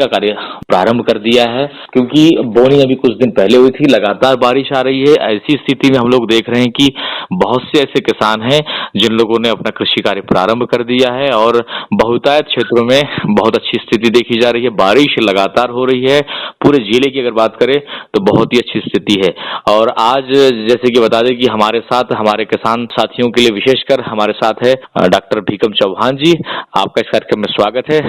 का कार्य प्रारंभ कर दिया है, क्योंकि बोनी अभी कुछ दिन पहले हुई थी। लगातार बारिश आ रही है। ऐसी स्थिति में हम लोग देख रहे हैं कि बहुत से ऐसे किसान हैं जिन लोगों ने अपना कृषि कार्य प्रारंभ कर दिया है और बहुतायत क्षेत्रों में बहुत अच्छी स्थिति देखी जा रही है। बारिश लगातार हो रही है। पूरे जिले की अगर बात करें तो बहुत ही अच्छी स्थिति है। और आज जैसे कि बता दें कि हमारे साथ हमारे किसान साथियों के लिए विशेषकर हमारे साथ है डॉक्टर भीकम चौहान जी। आपका इस कार्यक्रम में स्वागत है।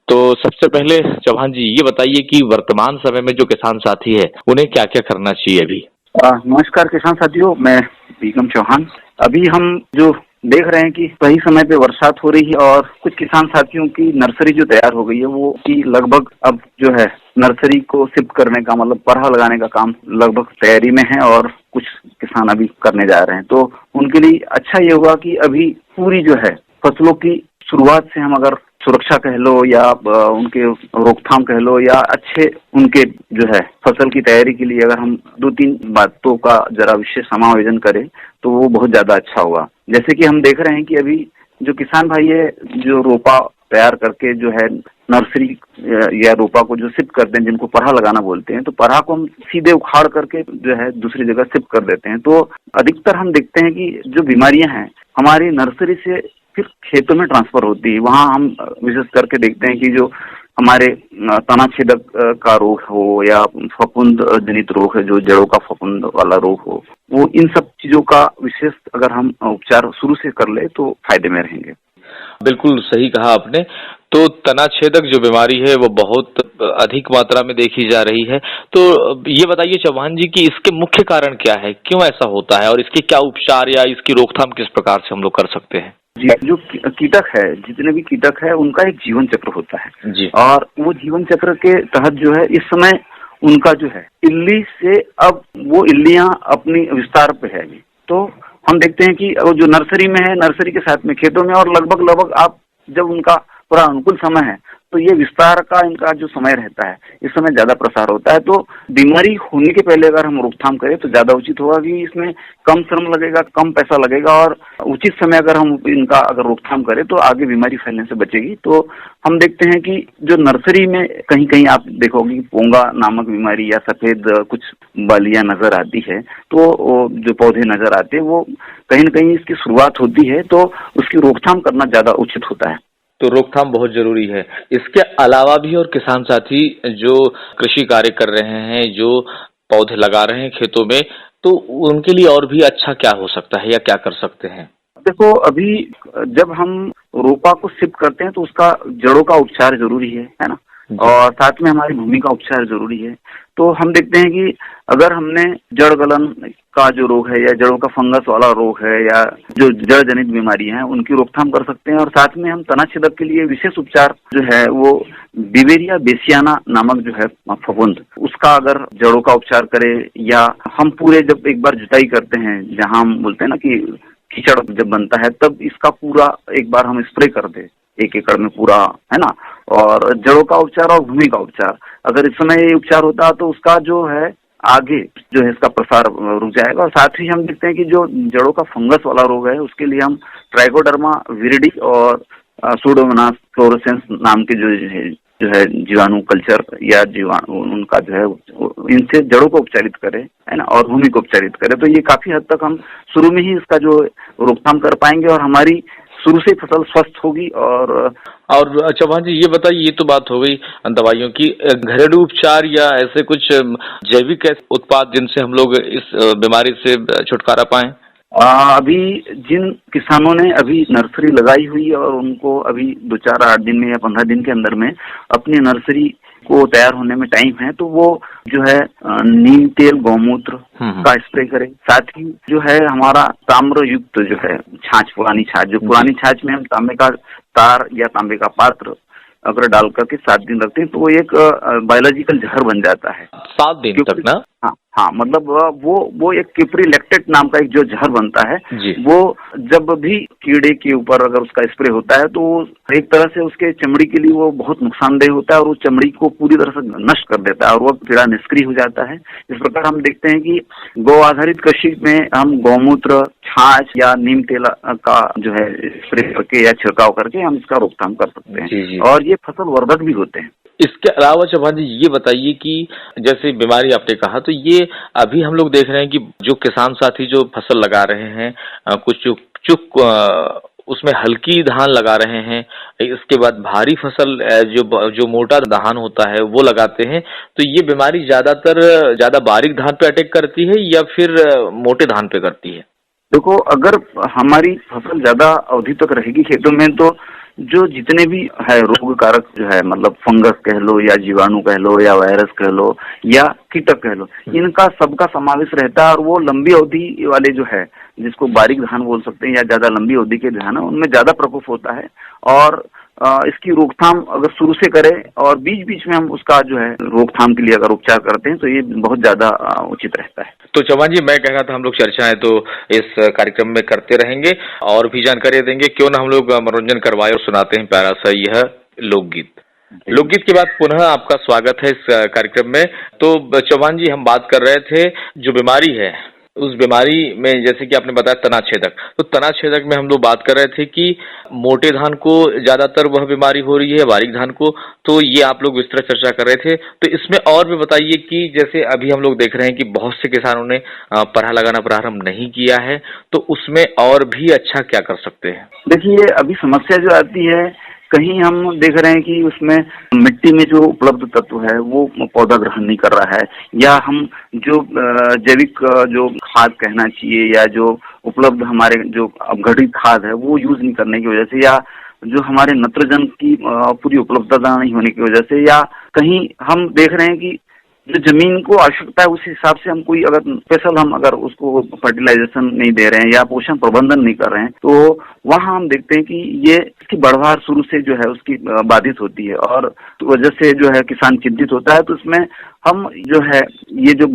तो सबसे पहले चौहान जी ये बताइए कि वर्तमान समय में जो किसान साथी है उन्हें क्या क्या करना चाहिए अभी? नमस्कार किसान साथियों, मैं भीकम चौहान। अभी हम जो देख रहे हैं कि सही समय पे बरसात हो रही है और कुछ किसान साथियों की नर्सरी जो तैयार हो गई है वो की लगभग अब जो है नर्सरी को शिफ्ट करने का मतलब पराहा लगाने का काम लगभग तैयारी में है और कुछ किसान अभी करने जा रहे हैं। तो उनके लिए अच्छा ये होगा कि अभी पूरी जो है फसलों की शुरुआत से हम अगर सुरक्षा कह लो या उनके रोकथाम कह लो या अच्छे उनके जो है फसल की तैयारी के लिए अगर हम 2-3 बातों का जरा विशेष समायोजन करें तो वो बहुत ज्यादा अच्छा होगा। जैसे कि हम देख रहे हैं कि अभी जो किसान भाई है जो रोपा तैयार करके जो है नर्सरी या रोपा को जो शिफ्ट करते हैं, जिनको पराहा लगाना बोलते हैं, तो पराहा को हम सीधे उखाड़ करके जो है दूसरी जगह शिफ्ट कर देते हैं। तो अधिकतर हम देखते हैं कि जो बीमारियां हैं हमारी नर्सरी से फिर खेतों में ट्रांसफर होती है। वहाँ हम विशेष करके देखते हैं कि जो हमारे तना छेदक का रोग हो या फफूंद जनित रोग है, जो जड़ों का फफूंद वाला रोग हो, वो इन सब चीजों का विशेष अगर हम उपचार शुरू से कर ले तो फायदे में रहेंगे। बिल्कुल सही कहा आपने। तो तना छेदक जो बीमारी है वो बहुत अधिक मात्रा में देखी जा रही है। तो ये बताइए चौहान जी कि इसके मुख्य कारण क्या है, क्यों ऐसा होता है और इसके क्या उपचार या इसकी रोकथाम किस प्रकार से हम लोग कर सकते हैं? जी, जो कीटक है, जितने भी कीटक है उनका एक जीवन चक्र होता है जी। और वो जीवन चक्र के तहत जो है इस समय उनका जो है इल्ली से अब वो इल्लियां अपनी विस्तार पे है। तो हम देखते हैं कि वो जो नर्सरी में है, नर्सरी के साथ में खेतों में और लगभग आप जब उनका पूरा अनुकूल समय है तो ये विस्तार का इनका जो समय रहता है इस समय ज्यादा प्रसार होता है। तो बीमारी होने के पहले अगर हम रोकथाम करें तो ज्यादा उचित होगा कि इसमें कम श्रम लगेगा, कम पैसा लगेगा और उचित समय अगर हम इनका अगर रोकथाम करें तो आगे बीमारी फैलने से बचेगी। तो हम देखते हैं कि जो नर्सरी में कहीं कहीं आप देखोगे पोंगा नामक बीमारी या सफेद कुछ बालियां नजर आती है, तो जो पौधे नजर आते हैं वो कहीं न कहीं इसकी शुरुआत होती है, तो उसकी रोकथाम करना ज्यादा उचित होता है। तो रोकथाम बहुत जरूरी है। इसके अलावा भी और किसान साथी जो कृषि कार्य कर रहे हैं, जो पौधे लगा रहे हैं खेतों में, तो उनके लिए और भी अच्छा क्या हो सकता है या क्या कर सकते हैं? देखो, अभी जब हम रोपा को शिफ्ट करते हैं तो उसका जड़ों का उपचार जरूरी है ना, और साथ में हमारी भूमि का उपचार जरूरी है। तो हम देखते हैं कि अगर हमने जड़ गलन का जो रोग है या जड़ों का फंगस वाला रोग है या जो जड़ जनित बीमारी है उनकी रोकथाम कर सकते हैं। और साथ में हम तना छेदक के लिए विशेष उपचार जो है वो बिवेरिया बेसियाना नामक जो है फफूंद, उसका अगर जड़ों का उपचार करें या हम पूरे जब एक बार जुताई करते हैं, जहाँ हम बोलते हैं ना कि कीचड़ जब बनता है, तब इसका पूरा एक बार हम स्प्रे कर दे 1 एकड़ में पूरा, है ना। और जड़ों का उपचार और भूमि का उपचार अगर इस समय ये उपचार होता तो उसका जो है आगे जो है इसका प्रसार रुक जाएगा। और साथ ही हम देखते हैं कि जो जड़ों का फंगस वाला रोग है उसके लिए हम ट्राइकोडर्मा विरिडी और सूडोमोनास फ्लोरोसेंस नाम के जो है जीवाणु कल्चर या जीवाणु उनका जो है इनसे जड़ों को उपचारित करें, है ना, और भूमि को उपचारित करें। तो ये काफी हद तक हम शुरू में ही इसका जो रोकथाम कर पाएंगे और हमारी शुरू से फसल स्वस्थ होगी। और चौहान जी ये बताइए, ये तो बात हो गई दवाइयों की, घरेलू उपचार या ऐसे कुछ जैविक उत्पाद जिनसे हम लोग इस बीमारी से छुटकारा पाएं? अभी जिन किसानों ने अभी नर्सरी लगाई हुई है और उनको अभी 2-4-8 दिन में या 15 दिन के अंदर में अपनी नर्सरी को तैयार होने में टाइम है, तो वो जो है नीम तेल गौमूत्र का स्प्रे करें। साथ ही जो है हमारा ताम्र युक्त जो है छाछ, पुरानी छाछ में हम तांबे का तार या तांबे का पात्र अगर डाल करके 7 दिन रखते हैं तो वो एक बायोलॉजिकल जहर बन जाता है 7 दिन तक ना। हाँ, मतलब वो एक किप्रिलेक्टेट नाम का एक जो जहर बनता है, वो जब भी कीड़े के ऊपर अगर उसका स्प्रे होता है तो एक तरह से उसके चमड़ी के लिए वो बहुत नुकसानदेह होता है और वो चमड़ी को पूरी तरह से नष्ट कर देता है और वो कीड़ा निष्क्रिय हो जाता है। इस प्रकार हम देखते हैं कि गौ आधारित कृषि में हम गौमूत्र, छाछ या नीम तेल का जो है स्प्रे करके या छिड़काव करके हम इसका रोकथाम कर सकते हैं और ये फसल वर्धक भी होते हैं। इसके अलावा चौहान जी ये बताइए कि जैसे बीमारी आपने कहा तो ये अभी हम लोग देख रहे हैं कि जो किसान साथी जो फसल लगा रहे हैं कुछ चुक चुक उसमें हल्की धान लगा रहे हैं, इसके बाद भारी फसल जो जो मोटा धान होता है वो लगाते हैं, तो ये बीमारी ज्यादातर ज्यादा बारीक धान पे अटैक करती है या फिर मोटे धान पे करती है? देखो, अगर हमारी फसल ज्यादा अवधि तक रहेगी खेतों में तो जो जितने भी है रोग कारक जो है, मतलब फंगस कह लो या जीवाणु कह लो या वायरस कह लो या कीटक कह लो, इनका सबका समावेश रहता है। और वो लंबी अवधि वाले जो है, जिसको बारीक धान बोल सकते हैं या ज्यादा लंबी अवधि के धान है, उनमें ज्यादा प्रकोप होता है। और इसकी रोकथाम अगर शुरू से करें और बीच बीच में हम उसका जो है रोकथाम के लिए अगर उपचार करते हैं तो ये बहुत ज्यादा उचित रहता है। तो चौहान जी मैं कह रहा था हम लोग चर्चाएं तो इस कार्यक्रम में करते रहेंगे और भी जानकारी देंगे, क्यों ना हम लोग मनोरंजन करवाए और सुनाते हैं प्यारा सा यह लोकगीत। लोकगीत के बाद पुनः आपका स्वागत है इस कार्यक्रम में। तो चौहान जी हम बात कर रहे थे जो बीमारी है उस बीमारी में, जैसे कि आपने बताया तनाछेदक, तो तनाछेदक में हम लोग बात कर रहे थे कि मोटे धान को ज्यादातर वह बीमारी हो रही है, बारीक धान को, तो ये आप लोग विस्तृत चर्चा कर रहे थे। तो इसमें और भी बताइए कि जैसे अभी हम लोग देख रहे हैं कि बहुत से किसानों ने पराहा लगाना प्रारंभ नहीं किया है, तो उसमें और भी अच्छा क्या कर सकते हैं? देखिए, अभी समस्या जो आती है, कहीं हम देख रहे हैं कि उसमें मिट्टी में जो उपलब्ध तत्व है वो पौधा ग्रहण नहीं कर रहा है, या हम जो जैविक जो खाद कहना चाहिए या जो उपलब्ध हमारे जो अपघटित खाद है वो यूज नहीं करने की वजह से, या जो हमारे नत्रजन की पूरी उपलब्धता नहीं होने की वजह से, या कहीं हम देख रहे हैं कि जो जमीन को आवश्यकता है उस हिसाब से हम कोई अगर स्पेशल हम अगर उसको फर्टिलाइजेशन नहीं दे रहे हैं या पोषण प्रबंधन नहीं कर रहे हैं, तो वहाँ हम देखते हैं कि ये इसकी बढ़वार शुरू से जो है उसकी बाधित होती है और वजह से जो है किसान चिंतित होता है। तो उसमें हम जो है ये जो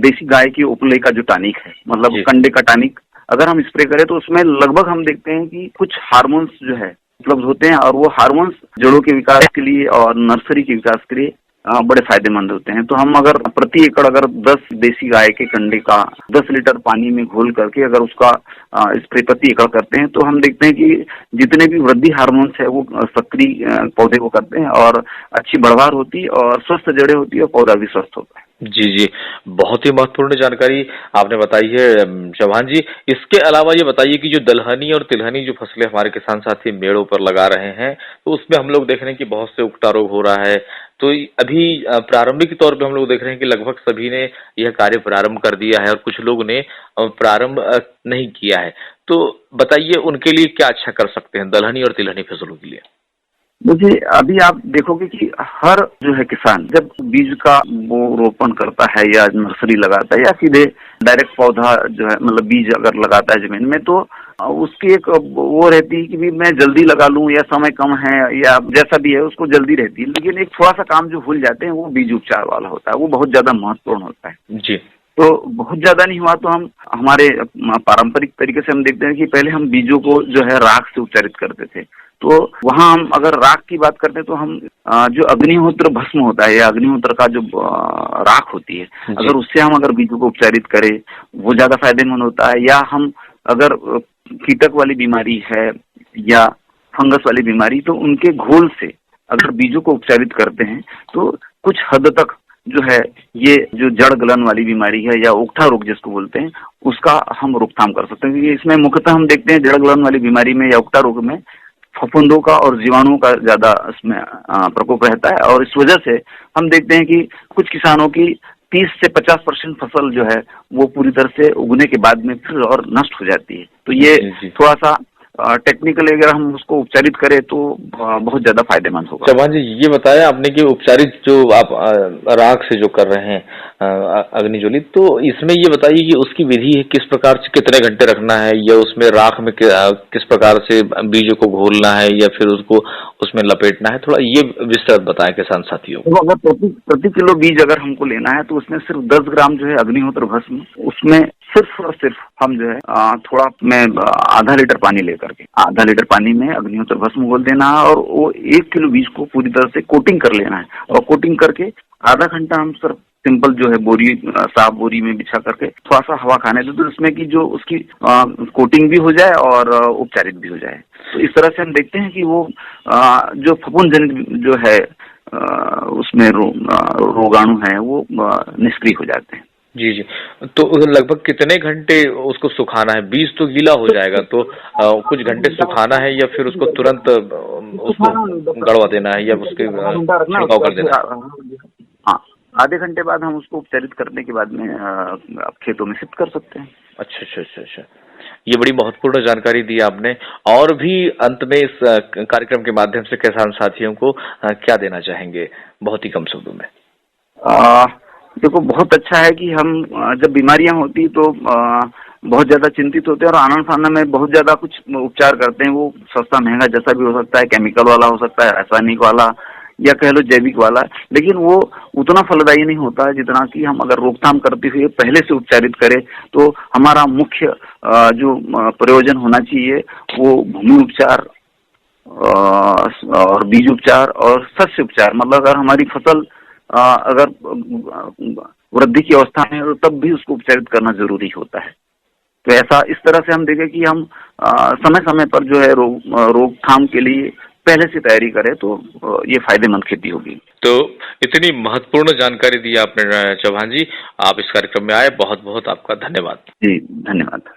देसी गाय की उपले का जो टॉनिक है, मतलब कंडे का टॉनिक अगर हम स्प्रे करें तो उसमें लगभग हम देखते हैं कि कुछ हार्मोन्स जो है उपलब्ध होते हैं, और वो हार्मोन्स जड़ों के विकास के लिए और नर्सरी के विकास के लिए बड़े फायदेमंद होते हैं। तो हम अगर प्रति एकड़ अगर 10 देसी गाय के कंडे का 10 लीटर पानी में घोल करके अगर उसका स्प्रे प्रति एकड़ करते हैं, तो हम देखते हैं कि जितने भी वृद्धि हार्मोन्स है वो सक्रिय पौधे को करते हैं और अच्छी बढ़वार होती है और स्वस्थ जड़ें होती है और पौधा भी स्वस्थ होता है। जी, बहुत ही महत्वपूर्ण जानकारी आपने बताई है चौहान जी। इसके अलावा ये बताइए कि जो दलहनी और तिलहनी जो फसलें हमारे किसान साथी मेड़ों पर लगा रहे हैं, तो उसमें हम लोग देख रहे हैं कि बहुत से उकटा रोग हो रहा है। तो अभी प्रारंभिक तौर पे हम लोग देख रहे हैं कि लगभग सभी ने यह कार्य प्रारंभ कर दिया है और कुछ लोग ने प्रारंभ नहीं किया है। तो बताइए उनके लिए क्या अच्छा कर सकते हैं दलहनी और तिलहनी फसलों के लिए? देखिए, अभी आप देखोगे कि हर जो है किसान जब बीज का वो रोपण करता है या नर्सरी लगाता है या सीधे डायरेक्ट पौधा जो है मतलब बीज अगर लगाता है जमीन में, तो उसकी एक वो रहती है कि भी मैं जल्दी लगा लूं या समय कम है या जैसा भी है उसको जल्दी रहती है। लेकिन एक थोड़ा सा काम जो भूल जाते हैं वो बीज उपचार वाला होता है, वो बहुत ज्यादा महत्वपूर्ण होता है जी। तो बहुत ज्यादा नहीं हुआ तो हम हमारे पारंपरिक तरीके से हम देखते हैं कि पहले हम बीजों को जो है राख से उपचारित करते थे। तो वहाँ हम अगर राख की बात करते हैं तो हम जो अग्निहोत्र भस्म होता है या अग्निहोत्र का जो राख होती है, अगर उससे हम अगर बीजों को उपचारित करें वो ज्यादा फायदेमंद होता है। या हम अगर कीटक वाली बीमारी है या फंगस वाली बीमारी, तो उनके घोल से अगर बीजों को उपचारित करते हैं तो कुछ हद तक जो है ये जो जड़ गलन वाली बीमारी है या उकठा रोग जिसको बोलते हैं उसका हम रोकथाम कर सकते हैं। क्योंकि इसमें मुख्यतः हम देखते हैं जड़ गलन वाली बीमारी में या उकठा रोग में फफूंदों का और जीवाणुओं का ज्यादा इसमें प्रकोप रहता है, और इस वजह से हम देखते हैं कि कुछ किसानों की 30 से 50% फसल जो है वो पूरी तरह से उगने के बाद में फिर और नष्ट हो जाती है। तो ये थोड़ा सा टेक्निकली अगर हम उसको उपचारित करें तो बहुत ज्यादा फायदेमंद होगा। चौहान जी ये बताया आपने कि उपचारित जो आप राख से जो कर रहे हैं अग्निज्वलित, तो इसमें ये बताइए कि उसकी विधि है किस प्रकार से कितने घंटे रखना है, या उसमें राख में किस प्रकार से बीजों को घोलना है या फिर उसको उसमें लपेटना है, थोड़ा ये विस्तृत बताएं किसान साथियों को। तो अगर प्रति किलो बीज अगर हमको लेना है तो उसमें सिर्फ 10 ग्राम जो है अग्निहोत्र भस्म, उसमें सिर्फ और सिर्फ हम जो है थोड़ा में आधा लीटर पानी लेकर के आधा लीटर पानी में अग्निहोत्र भस्म घोल देना है और वो 1 किलो बीज को पूरी तरह से कोटिंग कर लेना है। और कोटिंग करके आधा घंटा हम सिर्फ सिंपल जो है बोरी साफ बोरी में बिछा करके थोड़ा सा हवा खाने दो, तो इसमें की जो उसकी कोटिंग भी हो जाए और उपचारित भी हो जाए। तो इस तरह से हम देखते हैं कि वो जो फफूंद जनित जो है उसमें रोगाणु है वो निष्क्रिय हो जाते हैं। जी जी। तो लगभग कितने घंटे उसको सुखाना है? बीज तो गीला हो जाएगा, तो कुछ घंटे सुखाना है या फिर उसको तुरंत उसको गड़वा देना है या उसके छिड़काव कर देना है? हाँ, आधे घंटे बाद हम उसको उपचारित करने के बाद में आप खेतों में शिफ्ट कर सकते हैं। अच्छा अच्छा अच्छा अच्छा, ये बड़ी महत्वपूर्ण जानकारी दी आपने। और भी अंत में इस कार्यक्रम के माध्यम से किसान साथियों को क्या देना चाहेंगे, बहुत ही कम शब्दों में? देखो, बहुत अच्छा है कि हम जब बीमारियां होती तो बहुत ज्यादा चिंतित होते हैं और आनन फानन में बहुत ज्यादा कुछ उपचार करते हैं। वो सस्ता महंगा जैसा भी हो सकता है, केमिकल वाला हो सकता है, रासायनिक वाला या कह लो जैविक वाला, लेकिन वो उतना फलदायी नहीं होता है जितना कि हम अगर रोकथाम करते हुए पहले से उपचारित करें। तो हमारा मुख्य जो प्रयोजन होना चाहिए वो भूमि उपचार और बीज उपचार और शस्य उपचार। मतलब अगर हमारी फसल अगर वृद्धि की अवस्था में है तो तब भी उसको उपचारित करना जरूरी होता है। तो ऐसा इस तरह से हम देखें कि हम समय समय पर जो है रोकथाम के लिए पहले से तैयारी करें तो ये फायदेमंद खेती होगी। तो इतनी महत्वपूर्ण जानकारी दी आपने चौहान जी, आप इस कार्यक्रम में आए, बहुत बहुत आपका धन्यवाद। जी, धन्यवाद।